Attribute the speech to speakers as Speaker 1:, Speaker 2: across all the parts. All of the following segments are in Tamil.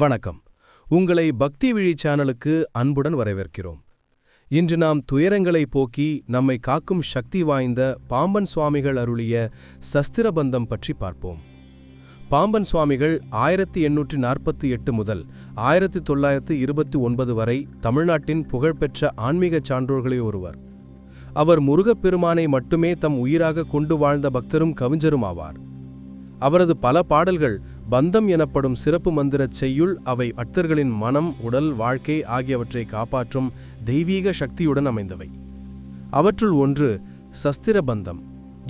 Speaker 1: வணக்கம். உங்களை பக்தி விழி சேனலுக்கு அன்புடன் வரவேற்கிறோம். இன்று நாம் துயரங்களை போக்கி நம்மை காக்கும் சக்தி வாய்ந்த பாம்பன் சுவாமிகள் அருளிய சஸ்திரபந்தம் பற்றி பார்ப்போம். பாம்பன் சுவாமிகள் 1848 முதல் 1929 வரை தமிழ்நாட்டின் புகழ்பெற்ற ஆன்மீக சான்றோர்களில் ஒருவர். அவர் முருகப்பெருமானை மட்டுமே தம் உயிராக கொண்டு வாழ்ந்த பக்தரும் கவிஞரும் ஆவார். அவரது பல பாடல்கள் பந்தம் எனப்படும் சிறப்பு மந்திரச் செய்யுள். அவை பக்தர்களின் மனம், உடல், வாழ்க்கை ஆகியவற்றை காப்பாற்றும் தெய்வீக சக்தியுடன் அமைந்தவை. அவற்றுள் ஒன்று சஸ்திரபந்தம்.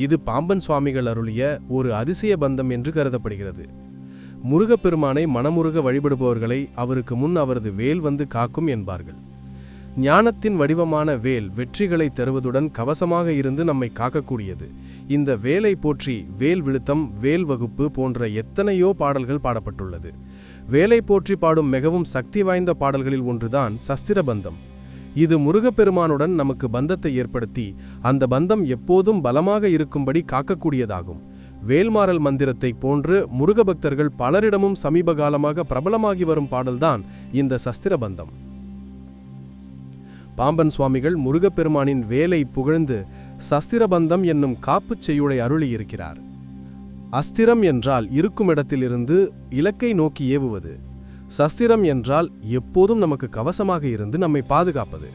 Speaker 1: இது பாம்பன் சுவாமிகள் அருளிய ஒரு அதிசய பந்தம் என்று கருதப்படுகிறது. முருகப்பெருமானை மனமுருக வழிபடுபவர்களை அவருக்கு முன் அவரது வேல் வந்து காக்கும் என்பார்கள். ஞானத்தின் வடிவமான வேல் வெற்றிகளை தருவதுடன் கவசமாக இருந்து நம்மை காக்கக்கூடியது. இந்த வேலை போற்றி வேல் விழுத்தம், வேல் வகுப்பு போன்ற எத்தனையோ பாடல்கள் பாடப்பட்டுள்ளது. வேலை போற்றி பாடும் மிகவும் சக்தி வாய்ந்த பாடல்களில் ஒன்றுதான் சஸ்திரபந்தம். இது முருகப்பெருமானுடன் நமக்கு பந்தத்தை ஏற்படுத்தி அந்த பந்தம் எப்போதும் பலமாக இருக்கும்படி காக்கக்கூடியதாகும். வேல்மாறல் மந்திரத்தை போன்று முருக பக்தர்கள் பலரிடமும் சமீப காலமாக பிரபலமாகி வரும் பாடல்தான் இந்த சஸ்திரபந்தம். பாம்பன் சுவாமிகள் முருகப்பெருமானின் வேலை புகழ்ந்து சஸ்திரபந்தம் என்னும் காப்புச் செய்யுளை அருளியிருக்கிறார். அஸ்திரம் என்றால் இருக்கும் இடத்திலிருந்து இலக்கை நோக்கி ஏவுவது. சஸ்திரம் என்றால் எப்போதும் நமக்கு கவசமாக இருந்து நம்மை பாதுகாப்பது.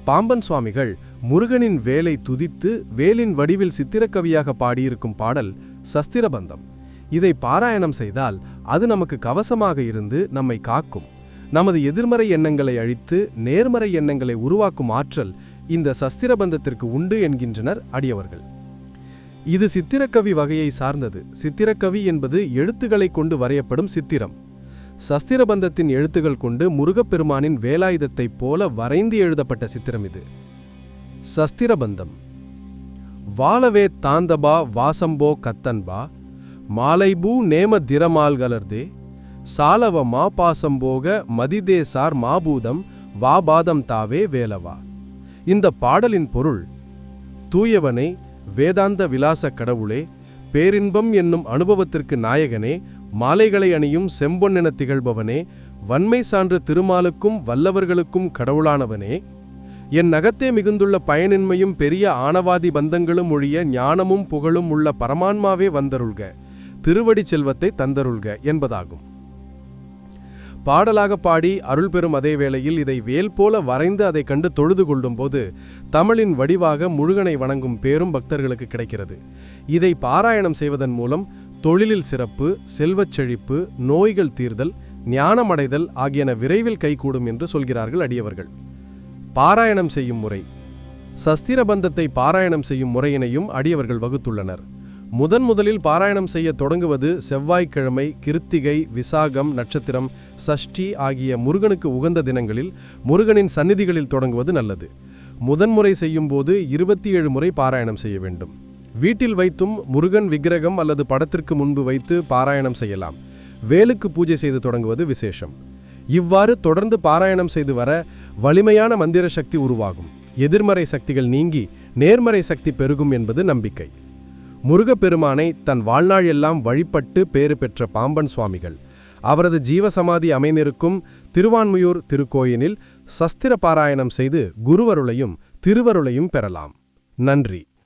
Speaker 1: பாம்பன் சுவாமிகள் முருகனின் வேலை துதித்து வேலின் வடிவில் சித்திரக்கவியாக பாடியிருக்கும் பாடல் சஸ்திரபந்தம். இதை பாராயணம் செய்தால் அது நமக்கு கவசமாக இருந்து நம்மை காக்கும். நமது எதிர்மறை எண்ணங்களை அழித்து நேர்மறை எண்ணங்களை உருவாக்கும் ஆற்றல் இந்த சஸ்திரபந்தத்திற்கு உண்டு என்கின்றனர் அடியவர்கள். இது சித்திரக்கவி வகையை சார்ந்தது. சித்திரக்கவி என்பது எழுத்துக்களை கொண்டு வரையப்படும் சித்திரம். சஸ்திரபந்தத்தின் எழுத்துகள் கொண்டு முருகப்பெருமானின் வேலாயுதத்தைப் போல வரைந்து எழுதப்பட்ட சித்திரம் இது. சஸ்திரபந்தம். வாழவே தாந்தபா வாசம்போ கத்தன்பா மாலைபூ நேம திரமால்கலர்தே சாலவ மா பாசம்போக மதிதேசார் மாபூதம் வாபாதம் தாவே வேலவா. இந்த பாடலின் பொருள்: தூயவனே, வேதாந்த விலாச கடவுளே, பேரின்பம் என்னும் அனுபவத்திற்கு நாயகனே, மாலைகளை அணியும் செம்பொன்னென திகழ்பவனே, வன்மை சான்று திருமாலுக்கும் வல்லவர்களுக்கும் கடவுளானவனே, என் நகத்தே மிகுந்துள்ள பயனின்மையும் பெரிய ஆணவாதி பந்தங்களும் ஒழிய ஞானமும் புகழும் உள்ள பரமான்மாவே வந்தருள்க, திருவடி செல்வத்தை தந்தருள்க என்பதாகும். பாடலாக பாடி அருள் பெறும் அதே வேளையில் இதை வேல் போல வரைந்து அதை கண்டு தொழுது கொள்ளும் போது தமிழின் வடிவாக முருகனை வணங்கும் பேரும் பக்தர்களுக்கு கிடைக்கிறது. இதை பாராயணம் செய்வதன் மூலம் தொழிலில் சிறப்பு, செல்வச் செழிப்பு, நோய்கள் தீர்தல், ஞானமடைதல் ஆகியன விரைவில் கைகூடும் என்று சொல்கிறார்கள் அடியவர்கள். பாராயணம் செய்யும் முறை. சஸ்திரபந்தத்தை பாராயணம் செய்யும் முறையினையும் அடியவர்கள் வகுத்துள்ளனர். முதலில் பாராயணம் செய்ய தொடங்குவது செவ்வாய்க்கிழமை, கிருத்திகை, விசாகம் நட்சத்திரம், சஷ்டி ஆகிய முருகனுக்கு உகந்த தினங்களில் முருகனின் சந்நிதிகளில் தொடங்குவது நல்லது. முதன்முறை செய்யும் போது 27 முறை பாராயணம் செய்ய வேண்டும். வீட்டில் வைத்தும் முருகன் விக்கிரகம் அல்லது படத்திற்கு முன்பு வைத்து பாராயணம் செய்யலாம். வேலுக்கு பூஜை செய்து தொடங்குவது விசேஷம். இவ்வாறு தொடர்ந்து பாராயணம் செய்து வர வலிமையான மந்திர சக்தி உருவாகும். எதிர்மறை சக்திகள் நீங்கி நேர்மறை சக்தி பெருகும் என்பது நம்பிக்கை. முருகப்பெருமானை தன் வாழ்நாள் எல்லாம் வழிபட்டு பேறு பெற்ற பாம்பன் சுவாமிகள் அவரது ஜீவசமாதி அமைந்திருக்கும் திருவான்மியூர் திருக்கோயிலில் சஸ்திர பாராயணம் செய்து குருவருளையும் திருவருளையும் பெறலாம். நன்றி.